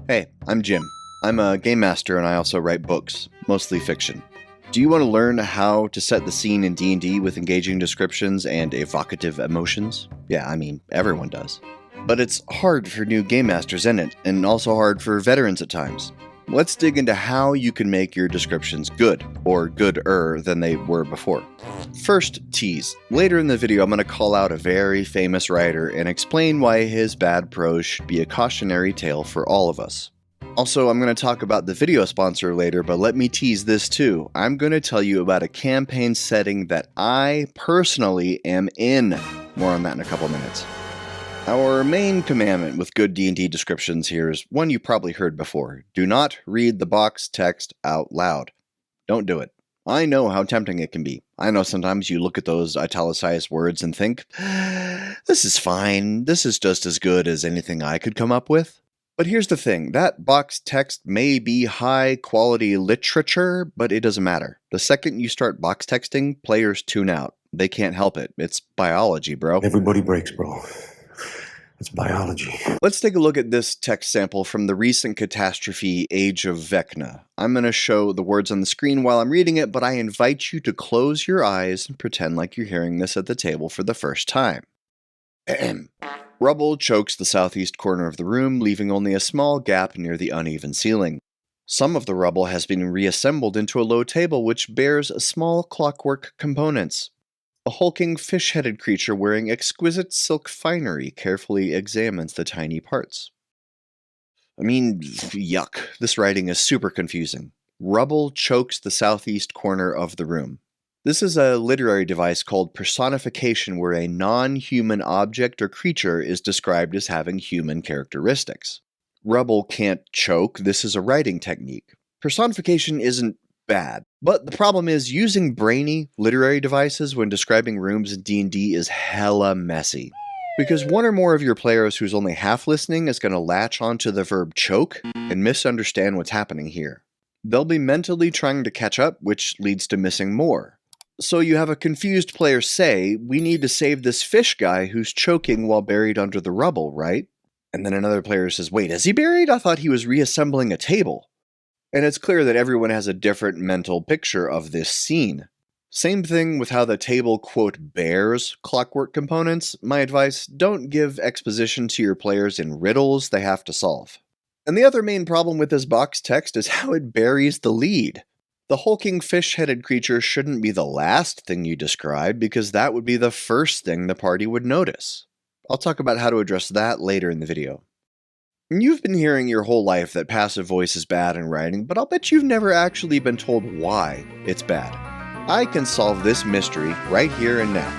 Hey, I'm Jim. I'm a game master and I also write books, mostly fiction. Do you want to learn how to set the scene in D&D with engaging descriptions and evocative emotions? Yeah, I mean, everyone does. But it's hard for new game masters in it, and also hard for veterans at times. Let's dig into how you can make your descriptions good, or gooder than they were before. First, tease. Later in the video, I'm going to call out a very famous writer and explain why his bad prose should be a cautionary tale for all of us. Also, I'm going to talk about the video sponsor later, but let me tease this too. I'm going to tell you about a campaign setting that I personally am in. More on that in a couple minutes. Our main commandment with good D&D descriptions here is one you probably heard before. Do not read the box text out loud. Don't do it. I know how tempting it can be. I know sometimes you look at those italicized words and think, this is fine. This is just as good as anything I could come up with. But here's the thing. That box text may be high quality literature, but it doesn't matter. The second you start box texting, players tune out. They can't help it. It's biology, bro. Everybody breaks, bro. It's biology. Let's take a look at this text sample from the recent catastrophe Age of Vecna. I'm going to show the words on the screen while I'm reading it, but I invite you to close your eyes and pretend like you're hearing this at the table for the first time. Rubble chokes the southeast corner of the room, leaving only a small gap near the uneven ceiling. Some of the rubble has been reassembled into a low table which bears small clockwork components. A hulking fish-headed creature wearing exquisite silk finery carefully examines the tiny parts. Yuck. This writing is super confusing. Rubble chokes the southeast corner of the room. This is a literary device called personification where a non-human object or creature is described as having human characteristics. Rubble can't choke. This is a writing technique. Personification isn't bad. But the problem is using brainy literary devices when describing rooms in D&D is hella messy. Because one or more of your players who's only half listening is going to latch onto the verb choke and misunderstand what's happening here. They'll be mentally trying to catch up, which leads to missing more. So you have a confused player say, we need to save this fish guy who's choking while buried under the rubble, right? And then another player says, wait, is he buried? I thought he was reassembling a table. And it's clear that everyone has a different mental picture of this scene. Same thing with how the table, quote, bears clockwork components. My advice, don't give exposition to your players in riddles they have to solve. And the other main problem with this box text is how it buries the lead. The hulking fish-headed creature shouldn't be the last thing you describe because that would be the first thing the party would notice. I'll talk about how to address that later in the video. You've been hearing your whole life that passive voice is bad in writing, but I'll bet you've never actually been told why it's bad. I can solve this mystery right here and now.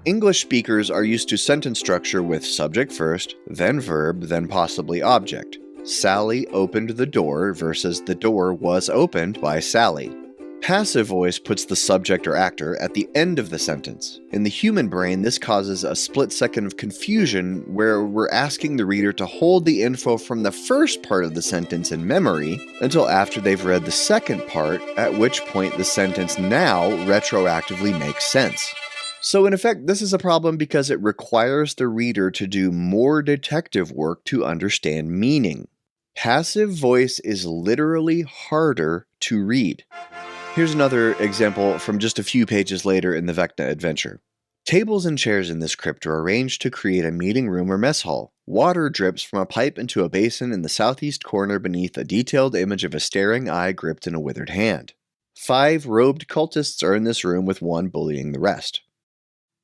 English speakers are used to sentence structure with subject first, then verb, then possibly object. Sally opened the door versus the door was opened by Sally. Passive voice puts the subject or actor at the end of the sentence. In the human brain, this causes a split second of confusion where we're asking the reader to hold the info from the first part of the sentence in memory until after they've read the second part, at which point the sentence now retroactively makes sense. So in effect, this is a problem because it requires the reader to do more detective work to understand meaning. Passive voice is literally harder to read. Here's another example from just a few pages later in the Vecna adventure. Tables and chairs in this crypt are arranged to create a meeting room or mess hall. Water drips from a pipe into a basin in the southeast corner beneath a detailed image of a staring eye gripped in a withered hand. 5 robed cultists are in this room with one bullying the rest.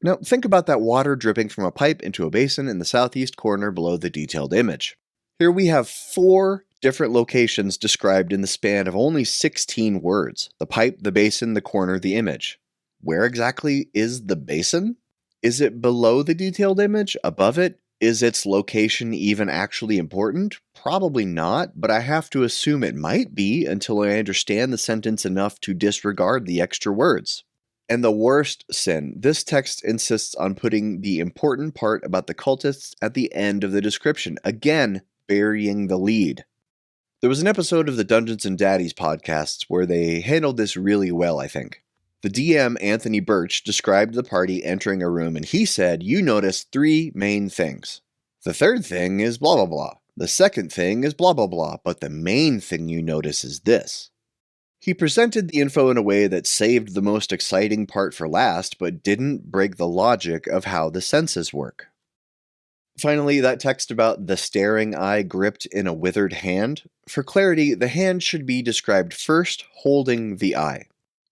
Now think about that water dripping from a pipe into a basin in the southeast corner below the detailed image. Here we have 4 different locations described in the span of only 16 words. The pipe, the basin, the corner, the image. Where exactly is the basin? Is it below the detailed image? Above it? Is its location even actually important? Probably not, but I have to assume it might be until I understand the sentence enough to disregard the extra words. And the worst sin, this text insists on putting the important part about the cultists at the end of the description. Again, burying the lead. There was an episode of the Dungeons and Daddies podcasts where they handled this really well, I think. The DM, Anthony Birch, described the party entering a room and he said, "You notice 3 main things. The third thing is blah blah blah. The second thing is blah blah blah, but the main thing you notice is this." He presented the info in a way that saved the most exciting part for last, but didn't break the logic of how the senses work. Finally, that text about the staring eye gripped in a withered hand. For clarity, the hand should be described first holding the eye.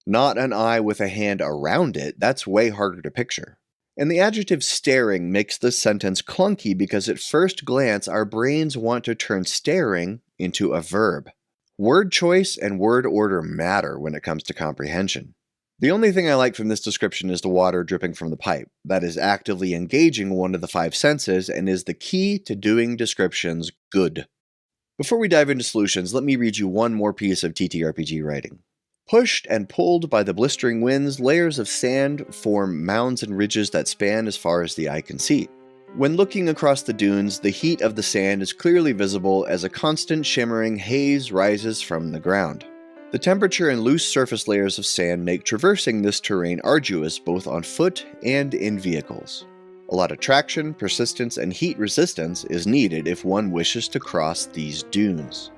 Not an eye with a hand around it, that's way harder to picture. And the adjective staring makes this sentence clunky because at first glance our brains want to turn staring into a verb. Word choice and word order matter when it comes to comprehension. The only thing I like from this description is the water dripping from the pipe. That is actively engaging one of the 5 senses and is the key to doing descriptions good. Before we dive into solutions, let me read you one more piece of TTRPG writing. Pushed and pulled by the blistering winds, layers of sand form mounds and ridges that span as far as the eye can see. When looking across the dunes, the heat of the sand is clearly visible as a constant shimmering haze rises from the ground. The temperature and loose surface layers of sand make traversing this terrain arduous both on foot and in vehicles. A lot of traction, persistence, and heat resistance is needed if one wishes to cross these dunes.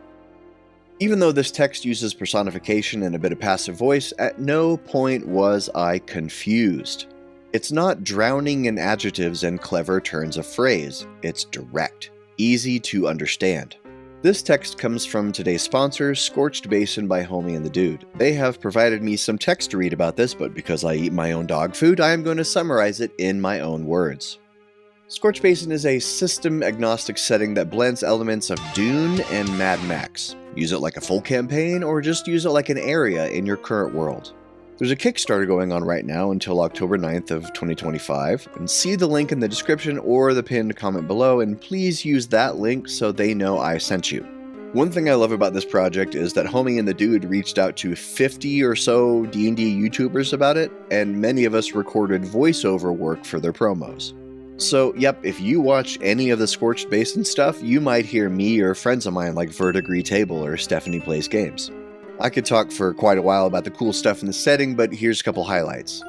Even though this text uses personification and a bit of passive voice, at no point was I confused. It's not drowning in adjectives and clever turns of phrase. It's direct, easy to understand. This text comes from today's sponsor, Scorched Basin by Homie and the Dude. They have provided me some text to read about this, but because I eat my own dog food, I am going to summarize it in my own words. Scorched Basin is a system-agnostic setting that blends elements of Dune and Mad Max. Use it like a full campaign, or just use it like an area in your current world. There's a Kickstarter going on right now until October 9th of 2025, and see the link in the description or the pinned comment below, and please use that link so they know I sent you. One thing I love about this project is that Homie and the Dude reached out to 50 or so D&D YouTubers about it, and many of us recorded voiceover work for their promos. So, yep, if you watch any of the Scorched Basin stuff, you might hear me or friends of mine like Vertigree Table or Stephanie Plays Games. I could talk for quite a while about the cool stuff in the setting, but here's a couple highlights.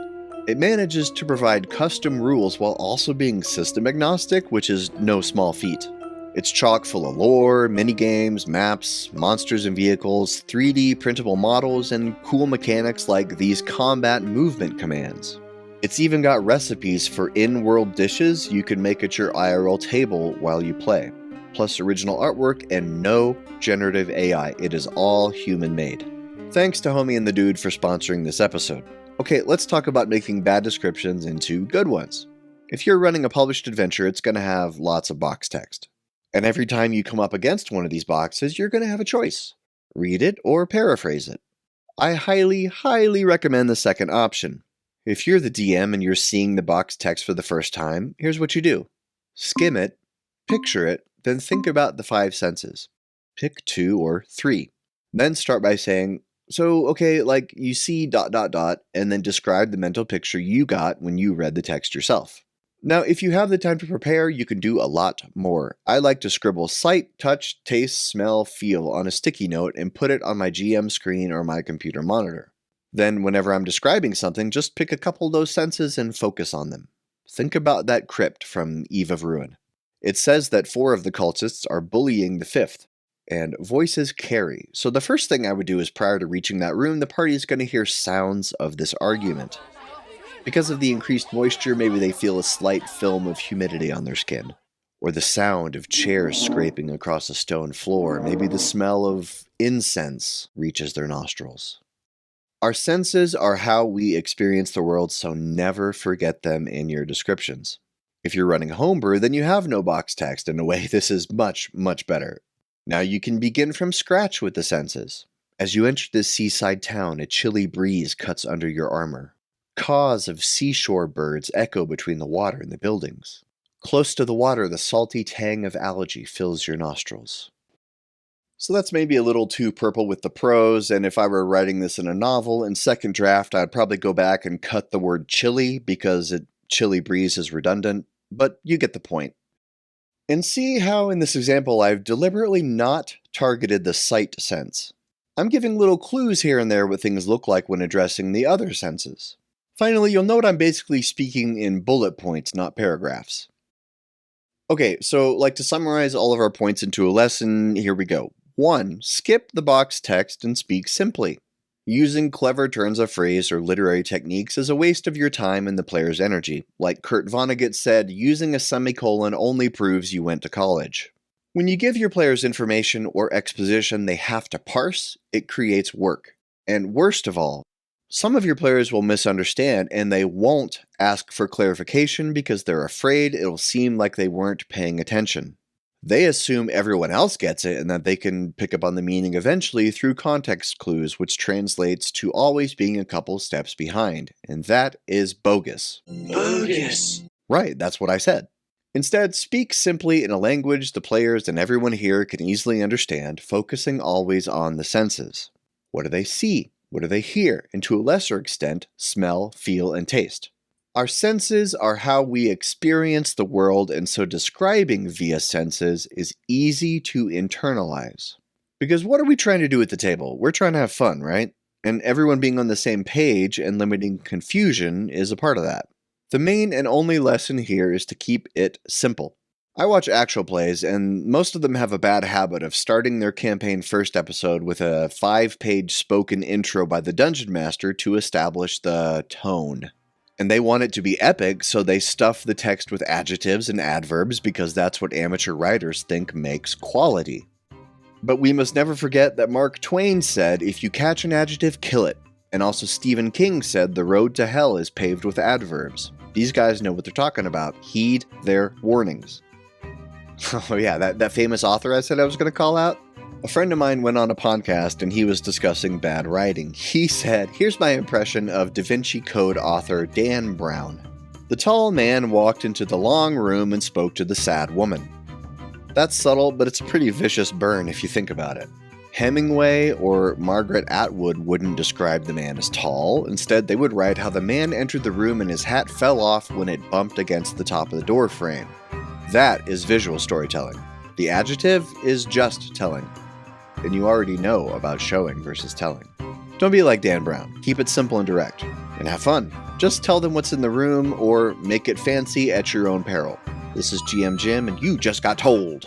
It manages to provide custom rules while also being system agnostic, which is no small feat. It's chock full of lore, minigames, maps, monsters and vehicles, 3D printable models, and cool mechanics like these combat movement commands. It's even got recipes for in-world dishes you can make at your IRL table while you play. Plus original artwork and no generative AI. It is all human-made. Thanks to Homie and the Dude for sponsoring this episode. Okay, let's talk about making bad descriptions into good ones. If you're running a published adventure, it's going to have lots of box text. And every time you come up against one of these boxes, you're going to have a choice. Read it or paraphrase it. I highly recommend the second option. If you're the DM and you're seeing the box text for the first time, here's what you do. Skim it, picture it, then think about the 5 senses. Pick 2 or 3. Then start by saying, so, okay, like you see ... and then describe the mental picture you got when you read the text yourself. Now, if you have the time to prepare, you can do a lot more. I like to scribble sight, touch, taste, smell, feel on a sticky note and put it on my GM screen or my computer monitor. Then, whenever I'm describing something, just pick a couple of those senses and focus on them. Think about that crypt from Eve of Ruin. It says that 4 of the cultists are bullying the 5th, and voices carry. So the first thing I would do is prior to reaching that room, the party is going to hear sounds of this argument. Because of the increased moisture, maybe they feel a slight film of humidity on their skin. Or the sound of chairs scraping across a stone floor. Maybe the smell of incense reaches their nostrils. Our senses are how we experience the world, so never forget them in your descriptions. If you're running homebrew, then you have no box text. In a way, this is much better. Now you can begin from scratch with the senses. As you enter this seaside town, a chilly breeze cuts under your armor. Caws of seashore birds echo between the water and the buildings. Close to the water, the salty tang of algae fills your nostrils. So that's maybe a little too purple with the prose, and if I were writing this in a novel, in second draft, I'd probably go back and cut the word chilly because chilly breeze is redundant, but you get the point. And see how in this example I've deliberately not targeted the sight sense. I'm giving little clues here and there what things look like when addressing the other senses. Finally, you'll note I'm basically speaking in bullet points, not paragraphs. Okay, so to summarize all of our points into a lesson, here we go. 1. Skip the box text and speak simply. Using clever turns of phrase or literary techniques is a waste of your time and the player's energy. Like Kurt Vonnegut said, using a semicolon only proves you went to college. When you give your players information or exposition they have to parse, it creates work. And worst of all, some of your players will misunderstand and they won't ask for clarification because they're afraid it'll seem like they weren't paying attention. They assume everyone else gets it and that they can pick up on the meaning eventually through context clues, which translates to always being a couple steps behind. And that is bogus. Bogus. Right, that's what I said. Instead, speak simply in a language the players and everyone here can easily understand, focusing always on the senses. What do they see? What do they hear? And to a lesser extent, smell, feel, and taste. Our senses are how we experience the world, and so describing via senses is easy to internalize. Because what are we trying to do at the table? We're trying to have fun, right? And everyone being on the same page and limiting confusion is a part of that. The main and only lesson here is to keep it simple. I watch actual plays, and most of them have a bad habit of starting their campaign first episode with a 5-page spoken intro by the dungeon master to establish the tone. And they want it to be epic, so they stuff the text with adjectives and adverbs because that's what amateur writers think makes quality. But we must never forget that Mark Twain said, if you catch an adjective, kill it. And also Stephen King said, the road to hell is paved with adverbs. These guys know what they're talking about. Heed their warnings. Oh yeah, that famous author I said I was going to call out? A friend of mine went on a podcast and he was discussing bad writing. He said, here's my impression of Da Vinci Code author Dan Brown. The tall man walked into the long room and spoke to the sad woman. That's subtle, but it's a pretty vicious burn if you think about it. Hemingway or Margaret Atwood wouldn't describe the man as tall. Instead, they would write how the man entered the room and his hat fell off when it bumped against the top of the door frame. That is visual storytelling. The adjective is just telling. And you already know about showing versus telling. Don't be like Dan Brown. Keep it simple and direct. And have fun. Just tell them what's in the room or make it fancy at your own peril. This is GM Jim, and you just got told.